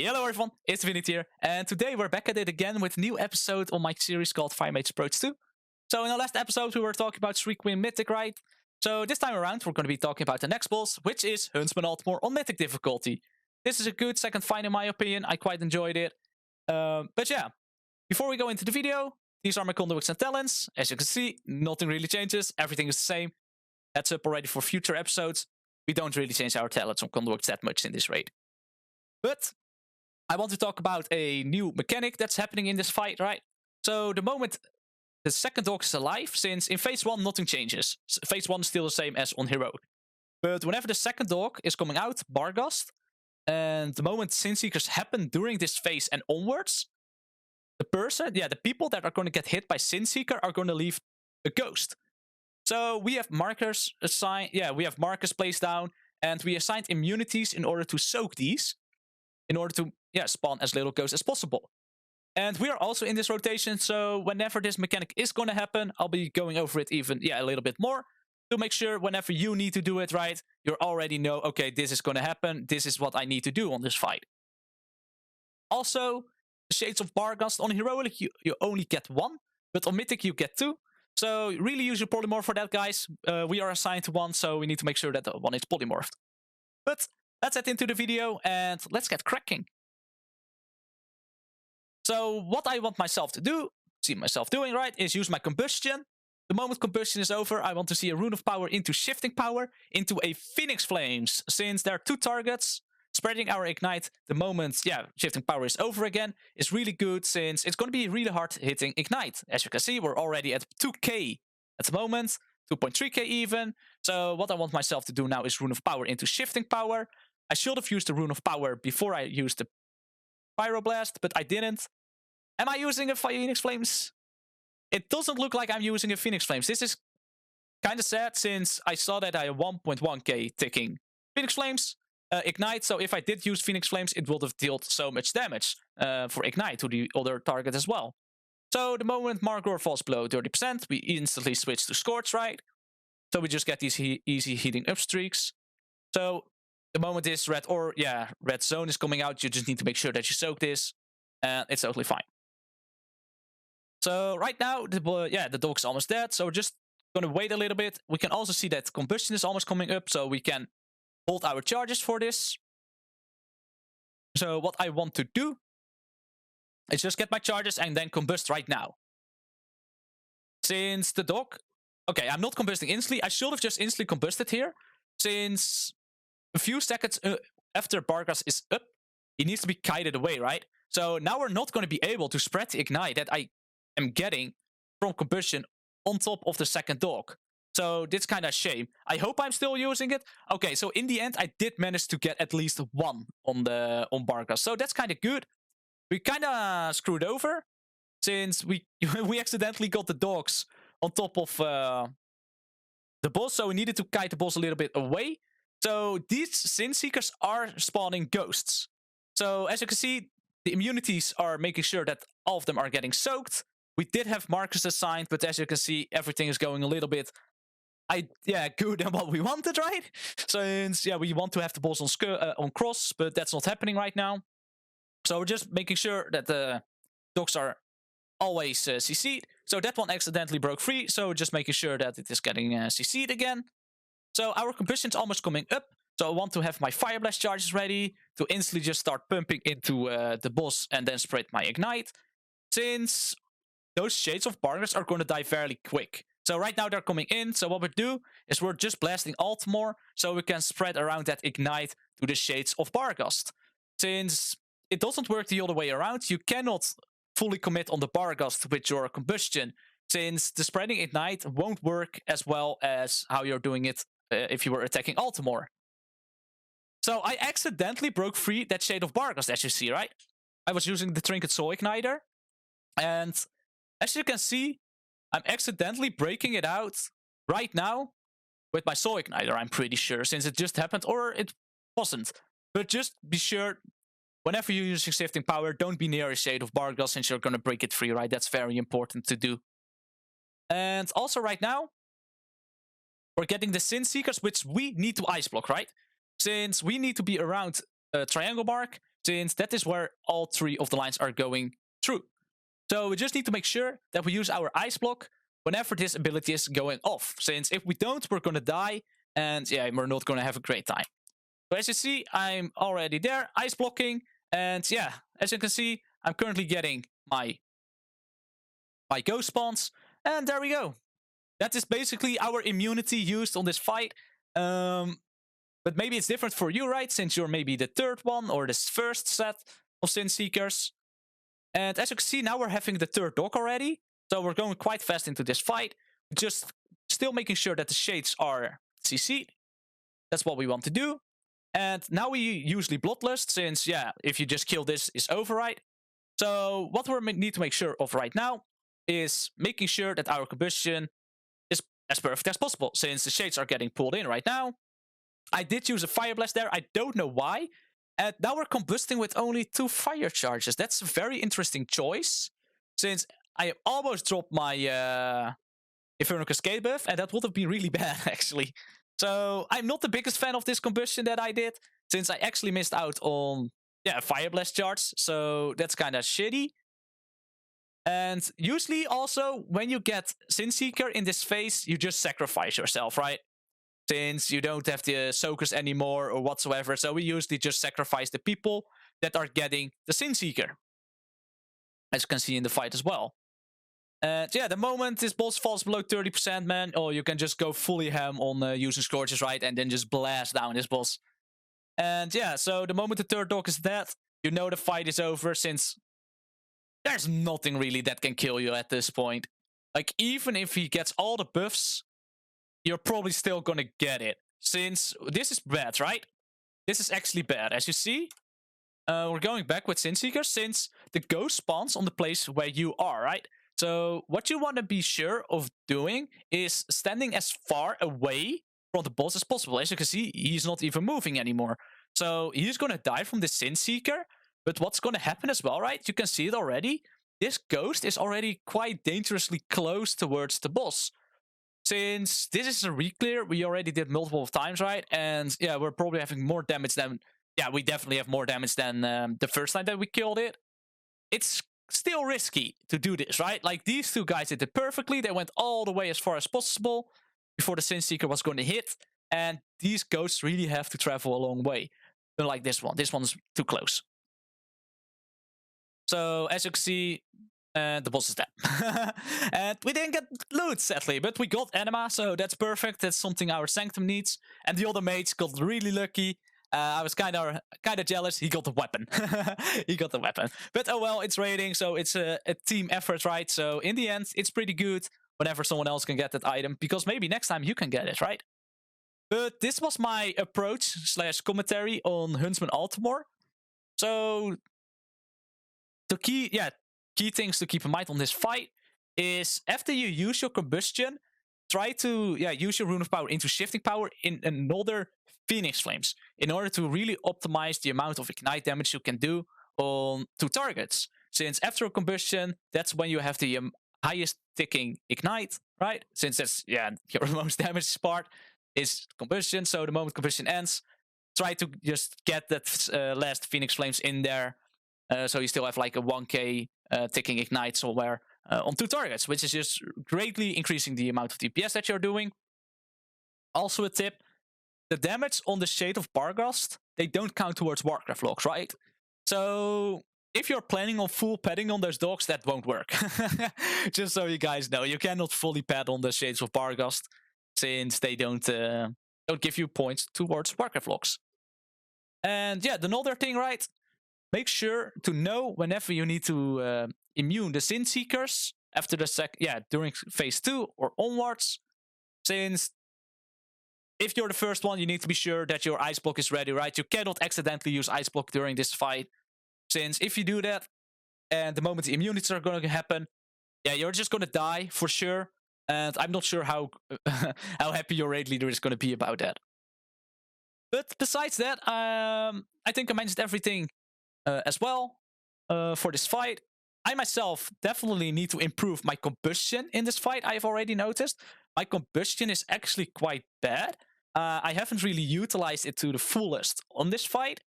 Hello everyone, ItzzDivinity here, and today we're back at it again with a new episode on my series called Fire Mage Approach 2. So in the last episode we were talking about 3-Queen Mythic, right? So this time around we're going to be talking about the next boss, which is Huntsman Altimor on Mythic difficulty. This is a good second fight in my opinion, I quite enjoyed it. But yeah, before we go into the video, these are my conduits and talents. As you can see, nothing really changes, everything is the same. That's up already for future episodes. We don't really change our talents on conduits that much in this raid. But I want to talk about a new mechanic that's happening in this fight, right? So the moment the second dog is alive, since in phase 1 nothing changes. Phase 1 is still the same as on heroic. But whenever the second dog is coming out, Barghast, and the moment Sin Seekers happen during this phase and onwards, the people that are going to get hit by Sin Seeker are going to leave a ghost. So we have markers assigned, we have markers placed down, and we assigned immunities in order to soak these, in order to spawn as little ghosts as possible. And we are also in this rotation, so whenever this mechanic is going to happen, I'll be going over it even a little bit more to make sure whenever you need to do it, right, you already know, okay, this is going to happen, this is what I need to do on this fight. Also, the Shades of Barghast on heroic you only get 1, but on mythic you get 2. So really use your polymorph for that, guys. We are assigned to 1, so we need to make sure that the 1 is polymorphed. But let's head into the video and let's get cracking. So what I want myself to do, see myself doing, right, is use my combustion. The moment combustion is over, I want to see a rune of power into shifting power, into a Phoenix Flames. Since there are 2 targets, spreading our ignite the moment, shifting power is over again, is really good since it's going to be really hard hitting ignite. As you can see, we're already at 2k at the moment, 2.3k even. So what I want myself to do now is rune of power into shifting power. I should have used the rune of power before I used the Pyroblast, but I didn't. Am I using a Phoenix Flames? It doesn't look like I'm using a Phoenix Flames. This is kind of sad since I saw that I have 1.1k ticking Phoenix Flames ignite. So if I did use Phoenix Flames, it would have dealt so much damage for ignite to the other target as well. So the moment Margor falls below 30%, we instantly switch to Scorch, right? So we just get these easy heating up streaks. So the moment this red zone is coming out, you just need to make sure that you soak this, and it's totally fine. So right now, the dog's almost dead, so we're just gonna wait a little bit. We can also see that combustion is almost coming up, so we can hold our charges for this. So what I want to do is just get my charges and then combust right now. Since the dog, okay, I'm not combusting instantly. I should have just instantly combusted here, since a few seconds after Barghast is up, he needs to be kited away, right? So now we're not going to be able to spread the ignite that I am getting from combustion on top of the second dog. So this kind of shame. I hope I'm still using it. Okay, so in the end, I did manage to get at least 1 on Barghast. So that's kind of good. We kind of screwed over, since we accidentally got the dogs on top of the boss. So we needed to kite the boss a little bit away. So these Sin Seekers are spawning ghosts. So as you can see, the immunities are making sure that all of them are getting soaked. We did have markers assigned, but as you can see, everything is going a little bit, good than what we wanted, right? Since, we want to have the boss on cross, but that's not happening right now. So we're just making sure that the dogs are always CC'd. So that one accidentally broke free, so just making sure that it is getting CC'd again. So our combustion is almost coming up. So I want to have my Fire Blast charges ready to instantly just start pumping into the boss and then spread my ignite. Since those Shades of Barghast are going to die fairly quick. So right now they're coming in. So what we do is we're just blasting Altimor so we can spread around that ignite to the Shades of Barghast. Since it doesn't work the other way around, you cannot fully commit on the Barghast with your combustion, since the spreading ignite won't work as well as how you're doing it if you were attacking Altimor. So I accidentally broke free that Shade of Barghast, as you see, right? I was using the Trinket Soul Igniter, and as you can see, I'm accidentally breaking it out right now with my Soul Igniter, I'm pretty sure, since it just happened, or it wasn't. But just be sure, whenever you're using shifting power, don't be near a Shade of Barghast, since you're going to break it free, right? That's very important to do. And also right now, we're getting the Sin Seekers, which we need to ice block, right? Since we need to be around Triangle Mark, since that is where all 3 of the lines are going through. So we just need to make sure that we use our ice block whenever this ability is going off, since if we don't, we're gonna die, and yeah, we're not gonna have a great time. So as you see, I'm already there, ice blocking, and yeah, as you can see, I'm currently getting my ghost spawns, and there we go. That is basically our immunity used on this fight. But maybe it's different for you, right? Since you're maybe the 3rd one or the first set of Sin Seekers. And as you can see, now we're having the 3rd dog already. So we're going quite fast into this fight. Just still making sure that the shades are CC'd. That's what we want to do. And now we usually Bloodlust, since, yeah, if you just kill this, it's over, right? So what we need to make sure of right now is making sure that our combustion is as perfect as possible, since the shades are getting pulled in right now. I did use a Fire Blast there. I don't know why. And now we're combusting with only 2 fire charges. That's a very interesting choice, since I almost dropped my Infernal Cascade buff, and that would have been really bad, actually. So I'm not the biggest fan of this combustion that I did, since I actually missed out on, yeah, Fire Blast charge. So that's kind of shitty. And usually also, when you get Sin Seeker in this phase, you just sacrifice yourself, right? Since you don't have the soakers anymore or whatsoever. So we usually just sacrifice the people that are getting the Sin Seeker, as you can see in the fight as well. And yeah, the moment this boss falls below 30%, man, oh, you can just go fully ham on using Scourges, right? And then just blast down this boss. And yeah, so the moment the 3rd dog is dead, you know the fight is over, since there's nothing really that can kill you at this point. Like, even if he gets all the buffs, you're probably still gonna get it. Since this is bad, right? This is actually bad. As you see, we're going back with Sin Seeker, since the ghost spawns on the place where you are, right? So what you want to be sure of doing is standing as far away from the boss as possible. As you can see, he's not even moving anymore. So he's gonna die from the Sin Seeker. But what's gonna happen as well, right? You can see it already. This ghost is already quite dangerously close towards the boss. Since this is a reclear, we already did multiple times, right? And yeah, we're probably having more damage than... Yeah, we definitely have more damage than the first time that we killed it. It's still risky to do this, right? Like, these 2 guys did it perfectly. They went all the way as far as possible before the Sin Seeker was going to hit. And these ghosts really have to travel a long way. Unlike this one. This one's too close. So, as you can see, the boss is dead. And we didn't get loot, sadly, but we got anima, so that's perfect. That's something our Sanctum needs. And the other mage got really lucky. I was kind of jealous. He got the weapon. He got the weapon. But oh well, it's raiding, so it's a team effort, right? So in the end, it's pretty good whenever someone else can get that item, because maybe next time you can get it, right? But this was my approach / commentary on Huntsman Altimor. So the key things to keep in mind on this fight is, after you use your combustion, try to use your Rune of Power into shifting power in another Phoenix Flames, in order to really optimize the amount of ignite damage you can do on 2 targets. Since after a combustion, that's when you have the highest ticking ignite, right? Since that's, your most damage part is combustion. So the moment combustion ends, try to just get that last Phoenix Flames in there. So you still have like a 1k ticking ignite somewhere on 2 targets, which is just greatly increasing the amount of DPS that you're doing. Also a tip, the damage on the Shade of Barghast, they don't count towards Warcraft logs, right? So if you're planning on full padding on those dogs, that won't work. Just so you guys know, you cannot fully pad on the Shades of Barghast, since they don't give you points towards Warcraft logs. And yeah, another thing, right? Make sure to know whenever you need to immune the Sin Seekers after the during phase 2 or onwards. Since if you're the first one, you need to be sure that your ice block is ready, right? You cannot accidentally use ice block during this fight. Since if you do that, and the moment the immunities are going to happen, you're just going to die for sure. And I'm not sure how how happy your raid leader is going to be about that. But besides that, I think I mentioned everything as well for this fight. I myself definitely need to improve my combustion in this fight, I've already noticed. My combustion is actually quite bad. I haven't really utilized it to the fullest on this fight.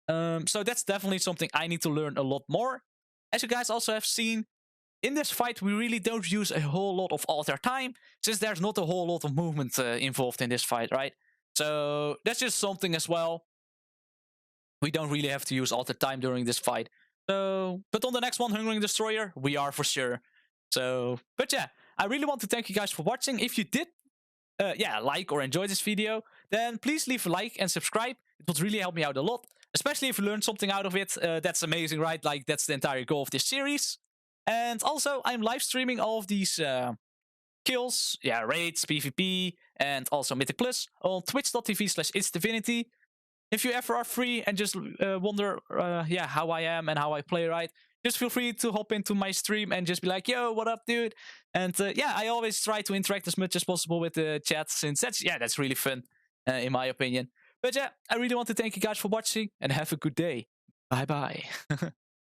So that's definitely something I need to learn a lot more. As you guys also have seen, in this fight, we really don't use a whole lot of alter time, since there's not a whole lot of movement involved in this fight, right? So that's just something as well. We don't really have to use alter time during this fight. So, but on the next one, Hungering Destroyer, we are for sure. So, but yeah, I really want to thank you guys for watching. If you did, like or enjoy this video, then please leave a like and subscribe. It would really help me out a lot, especially if you learned something out of it. That's amazing, right? Like, that's the entire goal of this series. And also, I'm live streaming all of these kills, raids, PvP, and also Mythic Plus on twitch.tv/ItzzDivinity. If you ever are free and just wonder, how I am and how I play, right? Just feel free to hop into my stream and just be like, yo, what up, dude? And I always try to interact as much as possible with the chat, since that's really fun, in my opinion. But yeah, I really want to thank you guys for watching and have a good day. Bye-bye.